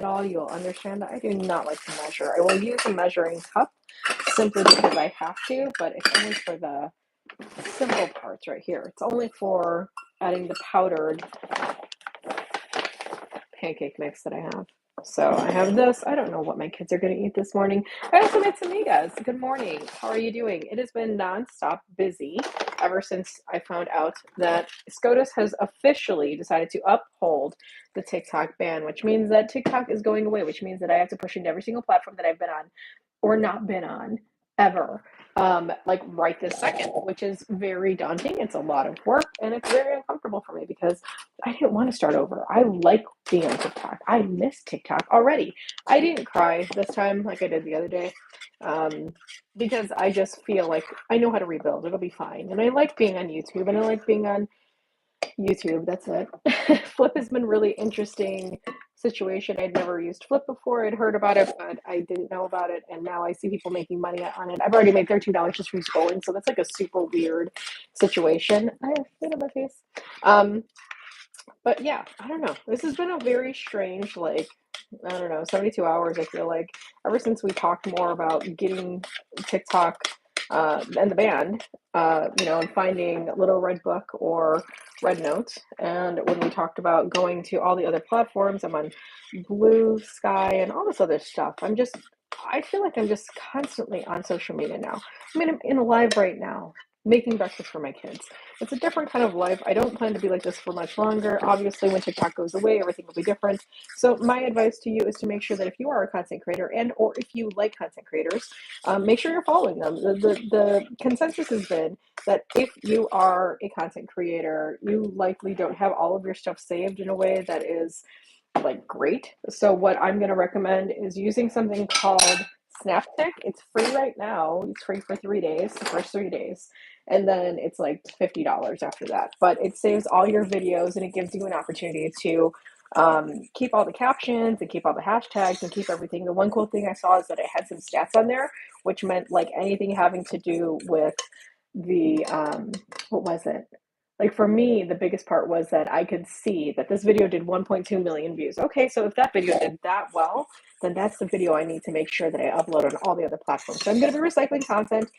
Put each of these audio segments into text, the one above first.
at all, you'll understand that I do not like to measure. I will use a measuring cup simply because I have to, but it's only for the simple parts right here. It's only for adding the powdered pancake mix that I have. So I have this. I don't know what my kids are going to eat this morning. I also made some migas. Good morning. How are you doing? It has been nonstop busy ever since I found out that SCOTUS has officially decided to uphold the TikTok ban, which means that TikTok is going away, which means that I have to push into every single platform that I've been on or not been on ever. Like right this second, which is very daunting. It's a lot of work and it's very uncomfortable for me because I didn't want to start over. I like being on TikTok. I miss TikTok already. I didn't cry this time like I did the other day because I just feel like I know how to rebuild. It'll be fine. And I like being on YouTube and I like being on YouTube. That's it. Flip has been really interesting situation. I'd never used Flip before. I'd heard about it, but I didn't know about it. And now I see people making money on it. I've already made $13 just from scrolling. So that's like a super weird situation. I have food on my face. But yeah, I don't know. This has been a very strange, like, I don't know, 72 hours, I feel like, ever since we talked more about getting TikTok and the band, and finding Little Red Book or Red Note. And when we talked about going to all the other platforms, I'm on Blue Sky and all this other stuff. I feel like I'm just constantly on social media now. I mean, I'm in a live right now, making breakfast for my kids. It's a different kind of life. I don't plan to be like this for much longer. Obviously, when TikTok goes away, everything will be different. So my advice to you is to make sure that if you are a content creator and or if you like content creators, make sure you're following them. The consensus has been that if you are a content creator, you likely don't have all of your stuff saved in a way that is like great. So what I'm going to recommend is using something called Snaptic. It's free right now. It's free for 3 days, the first 3 days. And then it's like $50 after that. But it saves all your videos and it gives you an opportunity to keep all the captions and keep all the hashtags and keep everything. The one cool thing I saw is that it had some stats on there, which meant like anything having to do with the, what was it? Like for me, the biggest part was that I could see that this video did 1.2 million views. Okay, so if that video did that well, then that's the video I need to make sure that I upload on all the other platforms. So I'm going to be recycling content,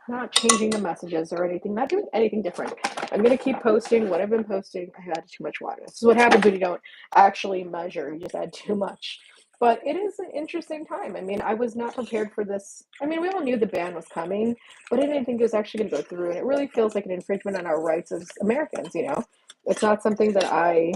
not changing the messages or anything, not doing anything different. I'm going to keep posting what I've been posting. I added too much water. This is what happens when you don't actually measure. You just add too much. But it is an interesting time. I mean, I was not prepared for this. I mean, we all knew the ban was coming, but I didn't think it was actually going to go through. And it really feels like an infringement on our rights as Americans, you know? It's not something that I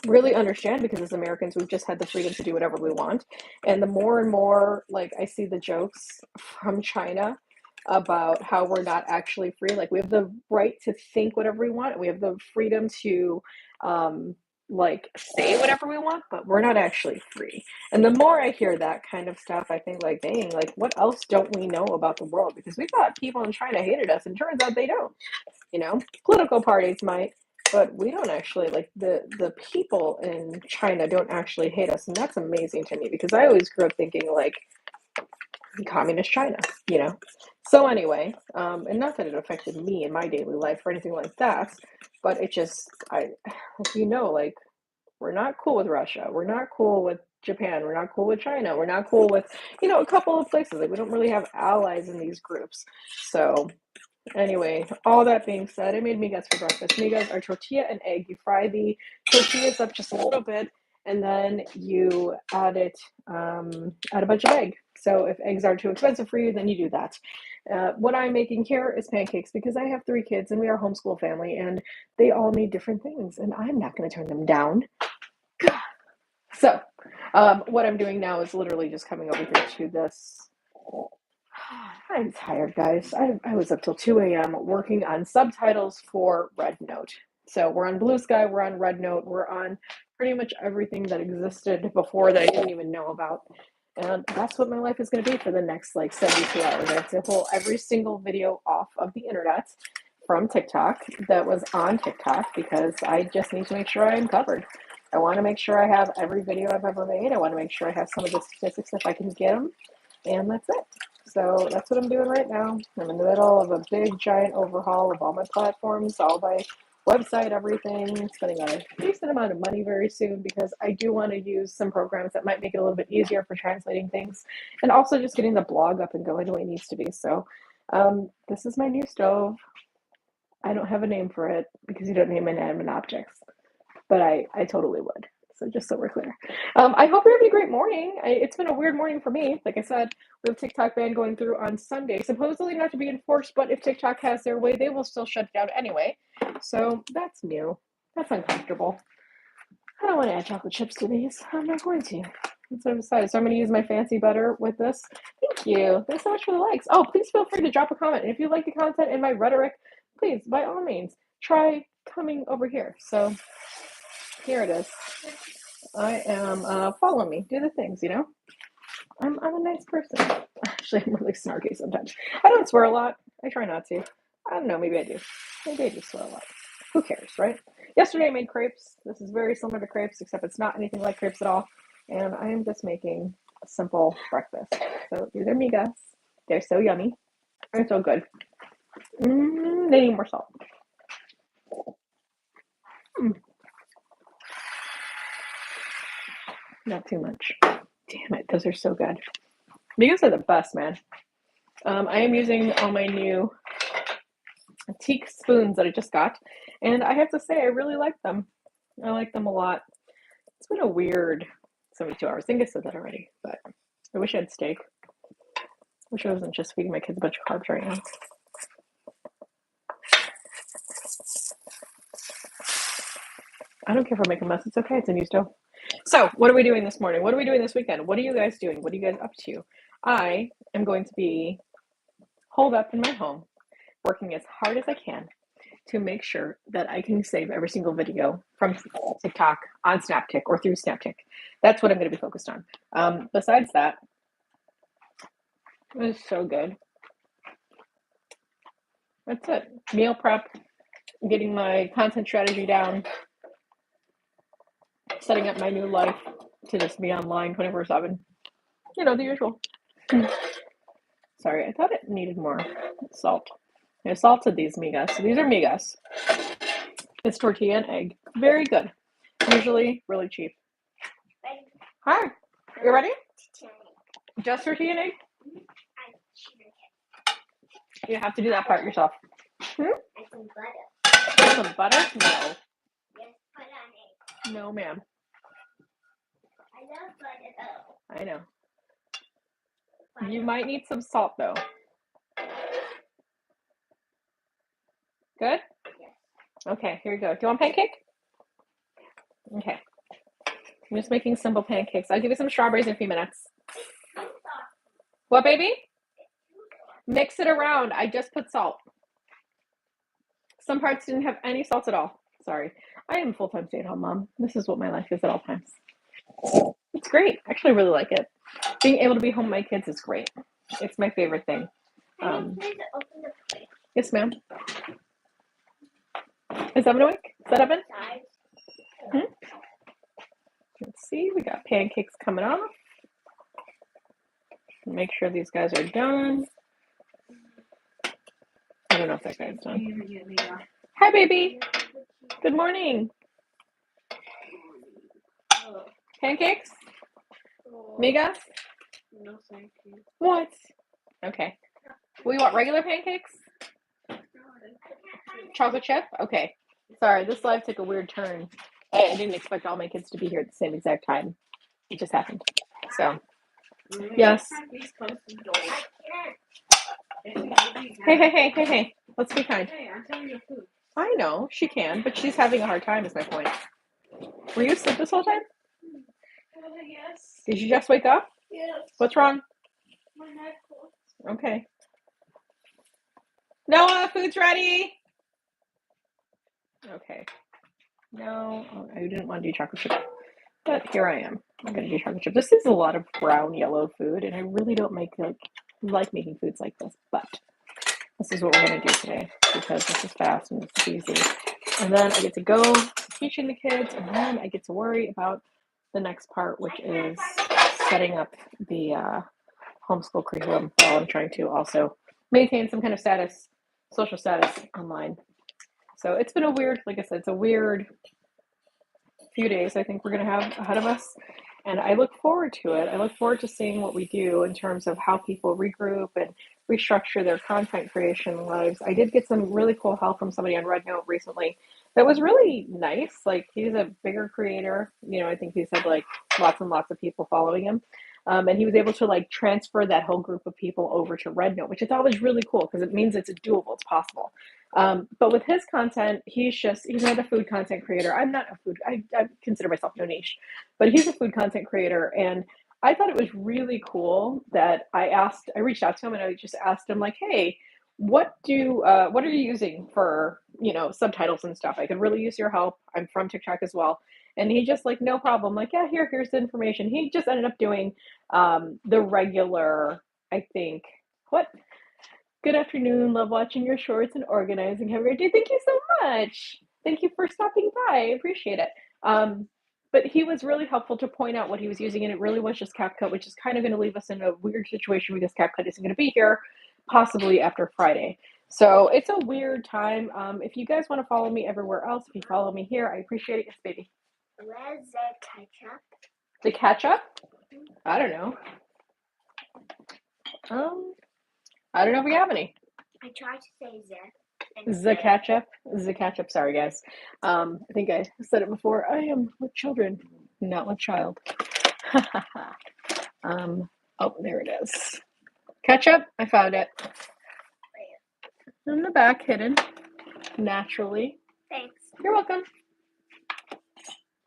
really understand because as Americans, we've just had the freedom to do whatever we want. And the more and more, like, I see the jokes from China about how we're not actually free. Like, we have the right to think whatever we want. We have the freedom to, say whatever we want, but we're not actually free. And the more I hear that kind of stuff, I think, like, dang, like, what else don't we know about the world? Because we thought people in China hated us, and turns out they don't. You know, political parties might, but we don't actually, like, the people in China don't actually hate us, and that's amazing to me because I always grew up thinking like communist China, you know. So anyway, and not that it affected me in my daily life or anything like that, but it just, like, we're not cool with Russia, we're not cool with Japan, we're not cool with China, we're not cool with, a couple of places. Like, we don't really have allies in these groups. So anyway, all that being said, I made migas for breakfast. Migas are tortilla and egg. You fry the tortillas up just a little bit, and then you add add a bunch of egg. So if eggs are too expensive for you, then you do that. What I'm making here is pancakes because I have 3 kids and we are a homeschool family, and they all need different things, and I'm not going to turn them down. So, what I'm doing now is literally just coming over here to this. I'm tired, guys. I was up till 2 a.m. working on subtitles for Red Note. So we're on Blue Sky, we're on Red Note, we're on pretty much everything that existed before that I didn't even know about. And that's what my life is going to be for the next 72 hours. I have to pull every single video off of the internet from TikTok that was on TikTok because I just need to make sure I'm covered. I want to make sure I have every video I've ever made. I want to make sure I have some of the statistics if I can get them. And that's it. So that's what I'm doing right now. I'm in the middle of a big giant overhaul of all my platforms, all by website everything, spending a decent amount of money very soon because I do want to use some programs that might make it a little bit easier for translating things, and also just getting the blog up and going the way it needs to be. So this is my new stove. I don't have a name for it because you don't name inanimate objects, but I totally would. So just so we're clear. I hope you're having a great morning. It's been a weird morning for me. Like I said, we have TikTok ban going through on Sunday. Supposedly not to be enforced, but if TikTok has their way, they will still shut it down anyway. So that's new. That's uncomfortable. I don't want to add chocolate chips to these. I'm not going to. That's what I've decided. So I'm going to use my fancy butter with this. Thank you. Thanks so much for the likes. Oh, please feel free to drop a comment. And if you like the content and my rhetoric, please, by all means, try coming over here. So here it is. I am, follow me, do the things, you know? I'm a nice person. Actually, I'm really snarky sometimes. I don't swear a lot. I try not to. I don't know, maybe I do. Maybe I do swear a lot. Who cares, right? Yesterday I made crepes. This is very similar to crepes, except it's not anything like crepes at all. And I am just making a simple breakfast. So these are migas. They're so yummy. They're so good. They need more salt. Not too much. Damn it, those are so good. Migas are the best, man. I am using all my new teak spoons that I just got, and I have to say I really like them. I like them a lot. It's been a weird 72 hours. I think I said that already, but I wish I had steak. I wish I wasn't just feeding my kids a bunch of carbs right now. I don't care if I make a mess. It's okay. It's a new stove. So, what are we doing this morning? What are we doing this weekend? What are you guys doing? What are you guys up to? I am going to be holed up in my home, working as hard as I can to make sure that I can save every single video from TikTok on SnapTik or through SnapTik. That's what I'm going to be focused on. Besides that, it was so good. That's it. Meal prep, getting my content strategy down, setting up my new life to just be online 24/7. You know, the usual. Sorry, I thought it needed more salt. I salted these migas. So these are migas. It's tortilla and egg. Very good. Usually really cheap. Hi. You ready? Just tortilla and egg? You have to do that part yourself. And some butter. Some butter? No. Yes, put on egg. No, ma'am. I love butter though. I know. Butter. You might need some salt though. Good? Yes. Okay, here you go. Do you want pancake? Okay. I'm just making simple pancakes. I'll give you some strawberries in a few minutes. What, baby? Mix it around. I just put salt. Some parts didn't have any salt at all. Sorry. I am a full-time stay-at-home mom. This is what my life is at all times. It's great. I actually really like it. Being able to be home with my kids is great. It's my favorite thing. Can you please open the fridge? Yes, ma'am. Is Evan awake? Is that Evan? Let's see. We got pancakes coming off. Make sure these guys are done. I don't know if that guy's done. Hi, baby. Good morning. Pancakes? Migas? No, thank you. What? Okay. We want regular pancakes? Chocolate chip? Okay. Sorry, this live took a weird turn. I didn't expect all my kids to be here at the same exact time. It just happened. So, yes. Hey. Let's be kind. Hey, I'm telling you food. I know, she can, but she's having a hard time is my point. Were you asleep this whole time? Yes. Did you just wake up? Yes. What's wrong? My neck hurts. Okay. Noah, food's ready. Okay. No, I didn't want to do chocolate chip, but here I am. I'm gonna do chocolate chip. This is a lot of brown yellow food, and I really don't like making foods like this, but this is what we're gonna do today because this is fast and it's easy. And then I get to go teaching the kids, and then I get to worry about the next part, which is setting up the homeschool curriculum while I'm trying to also maintain some kind of social status online. So it's been a weird, like I said, it's a weird few days I think we're going to have ahead of us. And I look forward to it. I look forward to seeing what we do in terms of how people regroup and restructure their content creation lives. I did get some really cool help from somebody on Red Note recently that was really nice. Like he's a bigger creator. I think he's had like lots and lots of people following him. And he was able to like transfer that whole group of people over to Red Note, which I thought was really cool because it means it's doable, it's possible. But with his content, he's not a food content creator. I'm not a food, I consider myself no niche, but he's a food content creator. And I thought it was really cool that I reached out to him and I just asked him like, hey, what are you using for, subtitles and stuff? I could really use your help. I'm from TikTok as well. And he just like, no problem. Like, yeah, here's the information. He just ended up doing, the regular, I think, what good afternoon. Love watching your shorts and organizing. Have a great day. Thank you so much. Thank you for stopping by. I appreciate it. But he was really helpful to point out what he was using, and it really was just CapCut, which is kind of going to leave us in a weird situation because CapCut isn't going to be here, possibly after Friday. So it's a weird time. If you guys want to follow me everywhere else, if you follow me here, I appreciate it. Yes, baby. Where's the ketchup? The catch up? I don't know. Um, I don't know if we have any. I tried to say The ketchup. The ketchup. Sorry, guys. I think I said it before. I am with children, not with child. um. Oh, there it is. Ketchup. I found it in the back, hidden naturally. Thanks. You're welcome.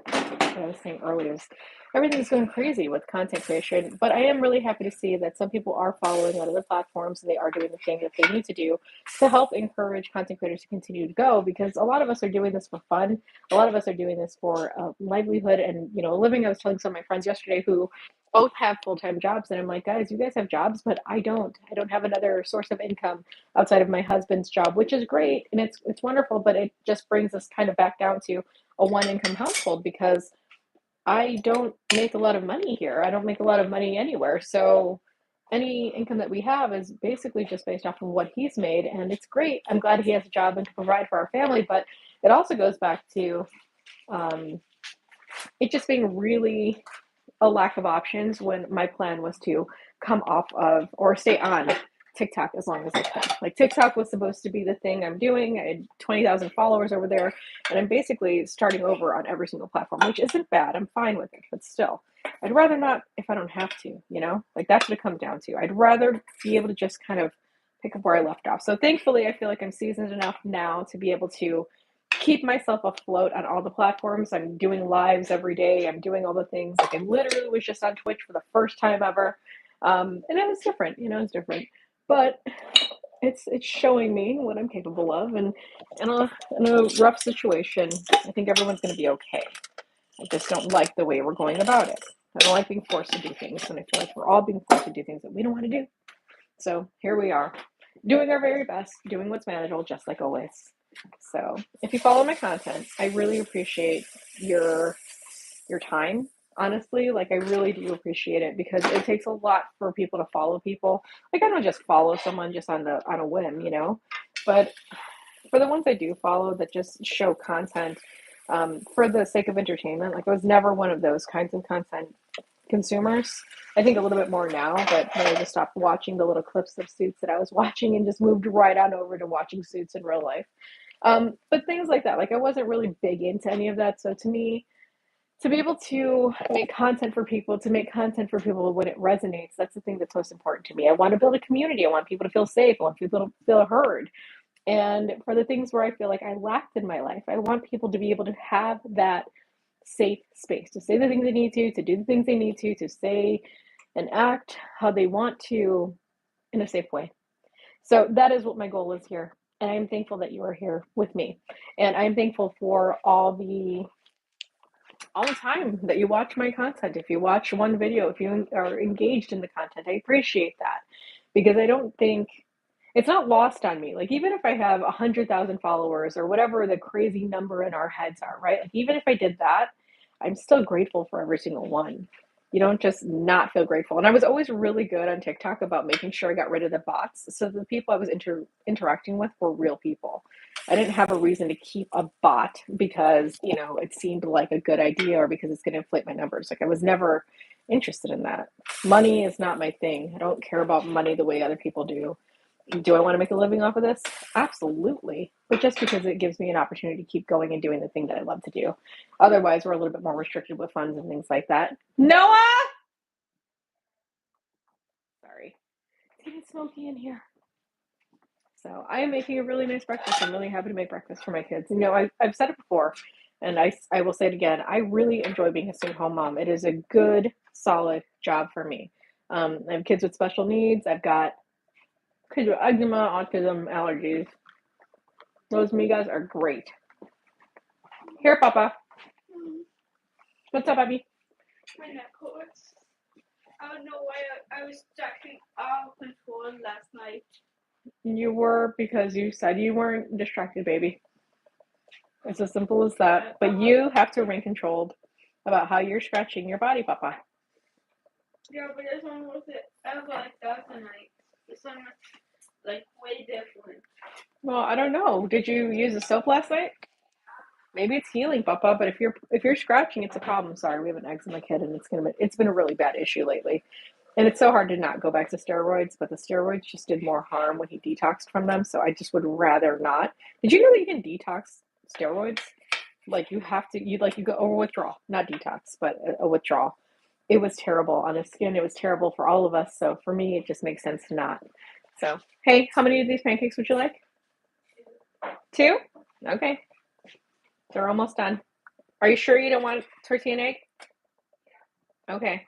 What I was saying earlier is everything's going crazy with content creation, but I am really happy to see that some people are following on other platforms and they are doing the thing that they need to do to help encourage content creators to continue to go, because a lot of us are doing this for fun. A lot of us are doing this for a livelihood and, a living. I was telling some of my friends yesterday who both have full-time jobs, and I'm like, guys, you guys have jobs, but I don't have another source of income outside of my husband's job, which is great and it's wonderful, but it just brings us kind of back down to a one income household because I don't make a lot of money here. I don't make a lot of money anywhere. So any income that we have is basically just based off of what he's made. And it's great. I'm glad he has a job and can provide for our family. But it also goes back to um, it just being really a lack of options when my plan was to come off of or stay on TikTok as long as I can. Like TikTok was supposed to be the thing I'm doing. I had 20,000 followers over there, and I'm basically starting over on every single platform, which isn't bad. I'm fine with it, but still, I'd rather not if I don't have to. Like that's what it comes down to. I'd rather be able to just kind of pick up where I left off. So thankfully, I feel like I'm seasoned enough now to be able to keep myself afloat on all the platforms. I'm doing lives every day. I'm doing all the things. Like I literally was just on Twitch for the first time ever. And it was different, it's different. But it's showing me what I'm capable of, and in a rough situation, I think everyone's going to be okay. I just don't like the way we're going about it. I don't like being forced to do things, and I feel like we're all being forced to do things that we don't want to do. So here we are, doing our very best, doing what's manageable, just like always. So if you follow my content, I really appreciate your time. Honestly, like I really do appreciate it because it takes a lot for people to follow people. Like I don't just follow someone just on a whim. But for the ones I do follow that just show content for the sake of entertainment, like I was never one of those kinds of content consumers. I think a little bit more now, but then I just stopped watching the little clips of Suits that I was watching and just moved right on over to watching Suits in real life. But things like that, like I wasn't really big into any of that. So to me, to be able to make content for people, to make content for people when it resonates, that's the thing that's most important to me. I want to build a community. I want people to feel safe. I want people to feel heard. And for the things where I feel like I lacked in my life, I want people to be able to have that safe space to say the things they need to do the things they need to say and act how they want to in a safe way. So that is what my goal is here. And I'm thankful that you are here with me. And I'm thankful for all the time that you watch my content. If you watch one video, if you are engaged in the content, I appreciate that because I don't think it's not lost on me. Like even if I have 100,000 followers or whatever the crazy number in our heads are, right? Like even if I did that, I'm still grateful for every single one. You don't just not feel grateful. And I was always really good on TikTok about making sure I got rid of the bots. So the people I was interacting with were real people. I didn't have a reason to keep a bot because, it seemed like a good idea or because it's going to inflate my numbers. Like I was never interested in that. Money is not my thing. I don't care about money the way other people do. Do I want to make a living off of this? Absolutely. But just because it gives me an opportunity to keep going and doing the thing that I love to do. Otherwise, we're a little bit more restricted with funds and things like that. Noah! Sorry. It's getting smoky in here. So I am making a really nice breakfast. I'm really happy to make breakfast for my kids. I've said it before, and I will say it again. I really enjoy being a stay-at-home mom. It is a good, solid job for me. I have kids with special needs. I've got kids with eczema, autism, allergies. Those migas are great. Here, Papa. What's up, Abby? My neck hurts. I don't know why I was distracting off my phone last night. You were because you said you weren't distracted, baby. It's as simple as that. But you have to remain controlled about how you're scratching your body, Papa. Yeah, but this one wasn't ever like that tonight. This one was like way different. Well, I don't know. Did you use the soap last night? Maybe it's healing, Papa. But if you're scratching, it's a problem. Sorry, we have an eczema kid, and it's been a really bad issue lately. And it's so hard to not go back to steroids, but the steroids just did more harm when he detoxed from them. So I just would rather not. Did you know that you can detox steroids? Like you have to, you go over withdrawal, not detox, but a withdrawal. It was terrible on his skin. It was terrible for all of us. So for me, it just makes sense to not. So, hey, how many of these pancakes would you like? Two? Okay. They're almost done. Are you sure you don't want tortilla and egg? Okay.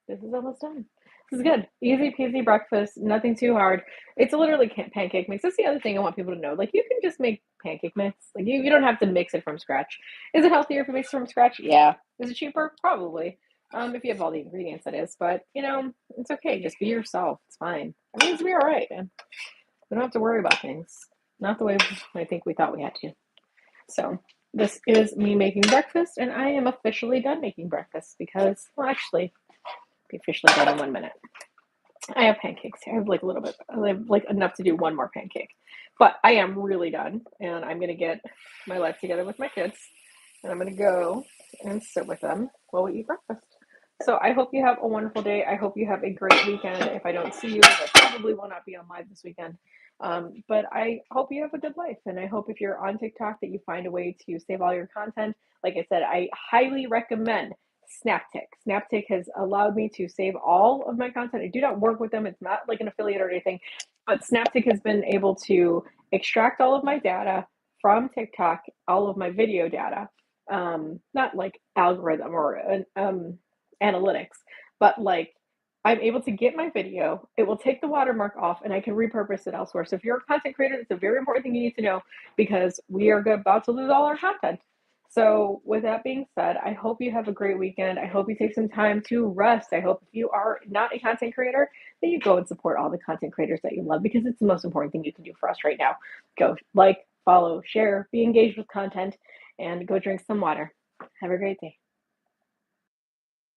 This is almost done. This is good. Easy peasy breakfast. Nothing too hard. It's literally pancake mix. That's the other thing I want people to know. Like you can just make pancake mix. Like you don't have to mix it from scratch. Is it healthier if you mix it from scratch? Yeah. Is it cheaper? Probably. If you have all the ingredients, that is. But it's okay. Just be yourself. It's fine. I mean, it's be all right, man. We don't have to worry about things. Not the way I think we thought we had to. So this is me making breakfast, and I am officially done making breakfast because, well, actually, be officially done in 1 minute. I have pancakes here. I have like a little bit. I have like enough to do one more pancake, but I am really done, and I'm gonna get my life together with my kids, and I'm gonna go and sit with them while we eat breakfast. So I hope you have a wonderful day. I hope you have a great weekend. If I don't see you, I probably will not be on live this weekend. But I hope you have a good life, and I hope if you're on TikTok that you find a way to save all your content. Like I said, I highly recommend Snaptic. Snaptic has allowed me to save all of my content. I do not work with them. It's not like an affiliate or anything, but Snaptic has been able to extract all of my data from TikTok, all of my video data, not like algorithm or analytics, but like I'm able to get my video, it will take the watermark off, and I can repurpose it elsewhere. So if you're a content creator, that's a very important thing you need to know because we are about to lose all our content. So with that being said, I hope you have a great weekend. I hope you take some time to rest. I hope if you are not a content creator, that you go and support all the content creators that you love because it's the most important thing you can do for us right now. Go like, follow, share, be engaged with content, and go drink some water. Have a great day.